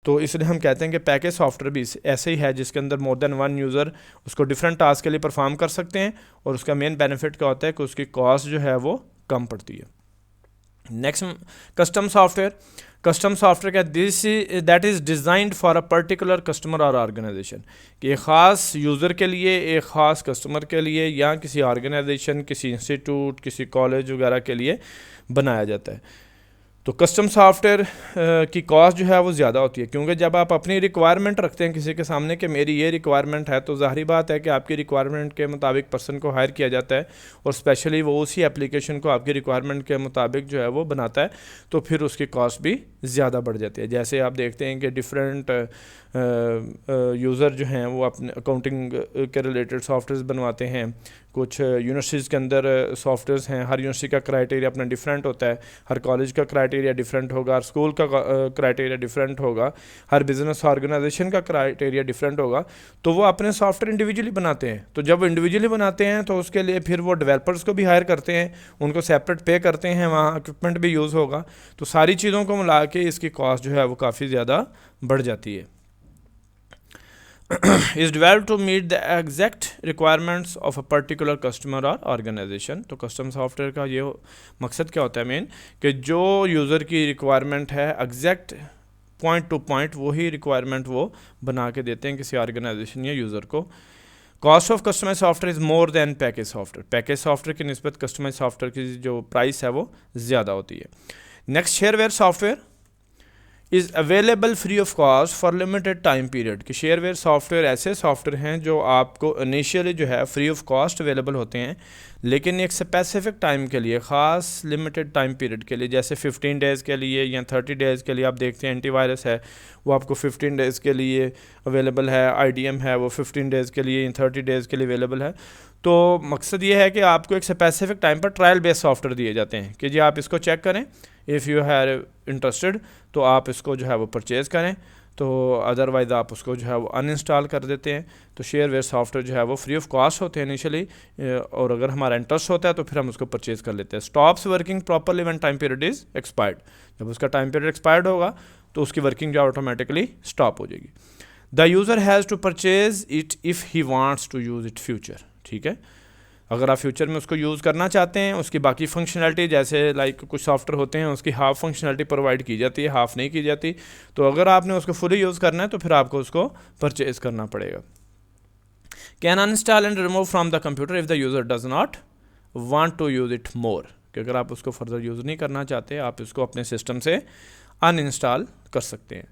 तो इसलिए हम कहते हैं कि पैकेज सॉफ्टवेयर भी ऐसे ही है जिसके अंदर मोर देन वन यूज़र उसको डिफरेंट टास्क के लिए परफॉर्म कर सकते हैं, और उसका मेन बेनिफिट क्या होता है कि उसकी कॉस्ट जो है वो कम पड़ती है। Next, custom software. Custom software का this that is designed for a particular customer or organisation, कि एक ख़ास यूज़र के लिए, एक ख़ास कस्टमर के लिए, या किसी ऑर्गेनाइजेशन, किसी इंस्टीट्यूट, किसी कॉलेज वगैरह के लिए बनाया जाता है। तो कस्टम सॉफ्टवेयर की कॉस्ट जो है वो ज़्यादा होती है, क्योंकि जब आप अपनी रिक्वायरमेंट रखते हैं किसी के सामने कि मेरी ये रिक्वायरमेंट है, तो ज़ाहिर बात है कि आपकी रिक्वायरमेंट के मुताबिक पर्सन को हायर किया जाता है, और स्पेशली वो उसी एप्लीकेशन को आपकी रिक्वायरमेंट के मुताबिक जो है वो बनाता है, तो फिर उसकी कॉस्ट भी ज़्यादा बढ़ जाती है। जैसे आप देखते हैं कि डिफरेंट यूज़र जो हैं वो अपने अकाउंटिंग के रिलेटेड सॉफ्टवेयर बनवाते हैं, कुछ यूनिवर्सिटीज़ के अंदर सॉफ्टवेयर्स हैं, हर यूनिवर्सिटी का क्राइटेरिया अपना डिफरेंट होता है, हर कॉलेज का क्राइटेरिया डिफरेंट होगा, हर स्कूल का क्राइटेरिया डिफरेंट होगा, हर बिजनेस ऑर्गेनाइजेशन का क्राइटेरिया डिफरेंट होगा, तो वो अपने सॉफ्टवेयर इंडिविजुअली बनाते हैं। तो जब इंडिविजुअली बनाते हैं तो उसके लिए फिर वो डेवलपर्स को भी हायर करते हैं, उनको सेपरेट पे करते हैं, वहाँ इक्विपमेंट भी यूज़ होगा, तो सारी चीज़ों को मिला के इसकी कॉस्ट जो है वो काफ़ी ज़्यादा बढ़ जाती है। is developed to meet the exact requirements of a particular customer or organization। तो कस्टम सॉफ्टवेयर का ये मकसद क्या होता है मेन, कि जो यूज़र की रिक्वायरमेंट है एग्जैक्ट पॉइंट टू पॉइंट वही रिक्वायरमेंट वो बना के देते हैं किसी ऑर्गेनाइजेशन या यूज़र को। Cost of customise software is more than package software. Package software की निस्बत कस्टमाइज सॉफ्टवेयर की जो प्राइस है वो ज़्यादा होती है। Next, shareware software is available free of cost for limited time period. कि शेयरवेयर सॉफ्टवेयर ऐसे सॉफ्टवेयर हैं जो आपको इनिशियली जो है फ्री ऑफ कॉस्ट अवेलेबल होते हैं, लेकिन एक स्पेसिफिक टाइम के लिए, ख़ास लिमिटेड टाइम पीरियड के लिए, जैसे 15 डेज़ के लिए या 30 डेज़ के लिए। आप देखते हैं एंटीवायरस है वो आपको 15 डेज़ के लिए अवेलेबल है, IDM है वो 15 डेज़ के लिए, 30 डेज़ के लिए अवेलेबल है। तो मकसद ये है कि आपको एक स्पेसिफिक टाइम पर ट्रायल बेस्ड सॉफ्टवेयर दिए जाते हैं कि जी आप इसको चेक करें, इफ़ यू हैव इंटरेस्टेड तो आप इसको जो है वो परचेज़ करें, तो अदरवाइज़ आप उसको जो है वो अनइंस्टॉल कर देते हैं। तो शेयरवेयर सॉफ्टवेयर जो है वो फ्री ऑफ कॉस्ट होते हैं इनिशियली, और अगर हमारा इंटरेस्ट होता है तो फिर हम उसको परचेज़ कर लेते हैं। Stops working properly when time period is expired. जब उसका टाइम पीरियड एक्सपायर्ड होगा तो उसकी वर्किंग जो ऑटोमेटिकली स्टॉप हो जाएगी। The user has to purchase it if he wants to use it future. ठीक है, अगर आप फ्यूचर में उसको यूज़ करना चाहते हैं, उसकी बाकी फंक्शनैलिटी, जैसे लाइक कुछ सॉफ्टवेयर होते हैं उसकी हाफ फंक्शनैलिटी प्रोवाइड की जाती है, हाफ नहीं की जाती, तो अगर आपने उसको फुली यूज़ करना है तो फिर आपको उसको परचेज़ करना पड़ेगा। Can uninstall and remove from the computer if the user does not want to use it more. कि अगर आप उसको फर्दर यूज़ नहीं करना चाहते, आप इसको अपने सिस्टम से अनइंस्टॉल कर सकते हैं।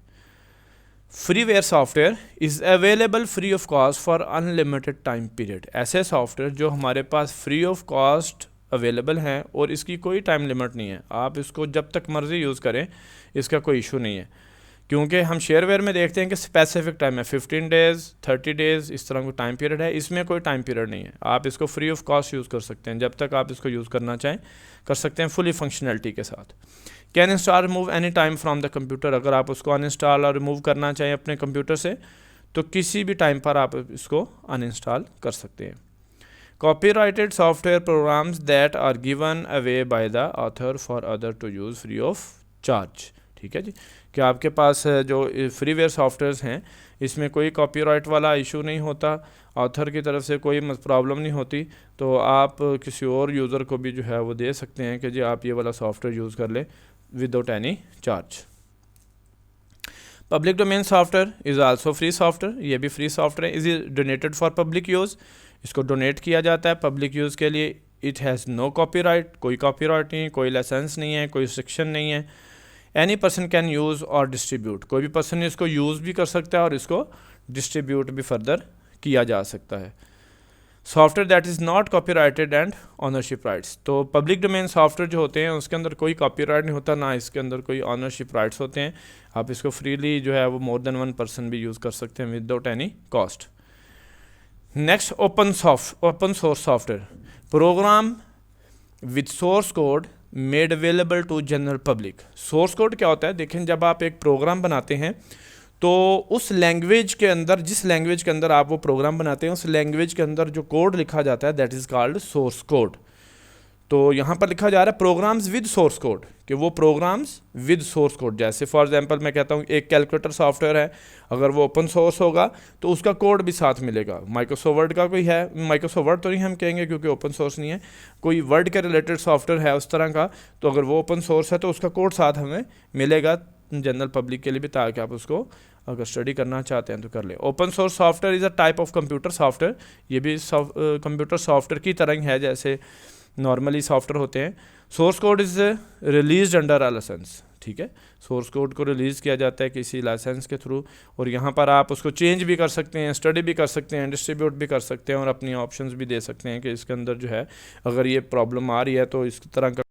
Freeware software is available free of cost for unlimited time period. ऐसे सॉफ्टवेयर जो हमारे पास फ्री ऑफ कॉस्ट अवेलेबल हैं और इसकी कोई टाइम लिमिट नहीं है, आप इसको जब तक मर्ज़ी यूज़ करें, इसका कोई इशू नहीं है। क्योंकि हम शेयरवेयर में देखते हैं कि स्पेसिफिक टाइम है, 15 डेज़, 30 डेज़, इस तरह का टाइम पीरियड है। इसमें कोई टाइम पीरियड नहीं है, आप इसको फ्री ऑफ कॉस्ट यूज़ कर सकते हैं, जब तक आप इसको यूज़ करना चाहें कर सकते हैं, फुली फंक्शनैलिटी के साथ। Can install remove any time from the computer. अगर आप उसको अनइंस्टॉल और रिमूव करना चाहें अपने कंप्यूटर से, तो किसी भी टाइम पर आप इसको अनइंस्टॉल कर सकते हैं। Copyrighted software programs that are given away by the author for other to use free of charge. ठीक है जी, कि आपके पास जो फ्रीवेयर सॉफ्टवेयर्स हैं इसमें कोई कॉपीराइट वाला इशू नहीं होता, ऑथर की तरफ से कोई प्रॉब्लम नहीं होती, तो आप किसी और यूज़र को भी जो है वो दे सकते हैं कि जी आप ये वाला सॉफ्टवेयर यूज़ कर लें without any charge. Public domain software is also free software. ये भी फ्री सॉफ्टवेयर है। Is donated for public use. इसको डोनेट किया जाता है पब्लिक यूज़ के लिए। इट हैज़ नो कॉपीराइट, कोई कॉपीराइट नहीं, कोई लाइसेंस नहीं है, कोई रिस्ट्रिक्शन नहीं है। एनी पर्सन कैन यूज़ और डिस्ट्रीब्यूट। कोई भी पर्सन इसको यूज़ भी कर सकता है और इसको डिस्ट्रीब्यूट भी फर्दर किया जा सकता है। Software that is not copyrighted and ownership rights. तो पब्लिक डोमेन सॉफ्टवेयर जो होते हैं उसके अंदर कोई कॉपीराइट नहीं होता, ना इसके अंदर कोई ऑनरशिप राइट्स होते हैं। आप इसको फ्रीली जो है वो मोर देन वन पर्सन भी यूज़ कर सकते हैं without any cost. Next, open source software program with source code made available to general public. Source code क्या होता है? देखें, जब आप एक प्रोग्राम बनाते हैं तो उस लैंग्वेज के अंदर, जिस लैंग्वेज के अंदर आप वो प्रोग्राम बनाते हैं, उस लैंग्वेज के अंदर जो कोड लिखा जाता है that is called source code. तो यहाँ पर लिखा जा रहा है प्रोग्राम्स विद सोर्स कोड, कि वो प्रोग्राम्स विद सोर्स कोड, जैसे फॉर एग्जांपल मैं कहता हूँ एक कैलकुलेटर सॉफ्टवेयर है, अगर वो ओपन सोर्स होगा तो उसका कोड भी साथ मिलेगा। माइक्रोसॉफ्ट वर्ड का कोई है, माइक्रोसॉफ्ट वर्ड तो नहीं हम कहेंगे क्योंकि ओपन सोर्स नहीं है, कोई वर्ड के रिलेटेड सॉफ्टवेयर है उस तरह का, तो अगर वो ओपन सोर्स है तो उसका कोड साथ हमें मिलेगा जनरल पब्लिक के लिए भी, ताकि आप उसको अगर स्टडी करना चाहते हैं तो कर ले। Open source software is a type of computer software, ये भी कंप्यूटर सॉफ्टवेयर की तरह ही है जैसे नॉर्मली सॉफ्टवेयर होते हैं। Source code is release under a licence, ठीक है, सोर्स कोड को रिलीज़ किया जाता है किसी लाइसेंस के थ्रू, और यहाँ पर आप उसको चेंज भी कर सकते हैं, स्टडी भी कर सकते हैं, डिस्ट्रीब्यूट भी कर सकते हैं, और अपनी ऑप्शंस भी दे सकते हैं कि इसके अंदर जो है अगर ये प्रॉब्लम आ रही है तो इस तरह का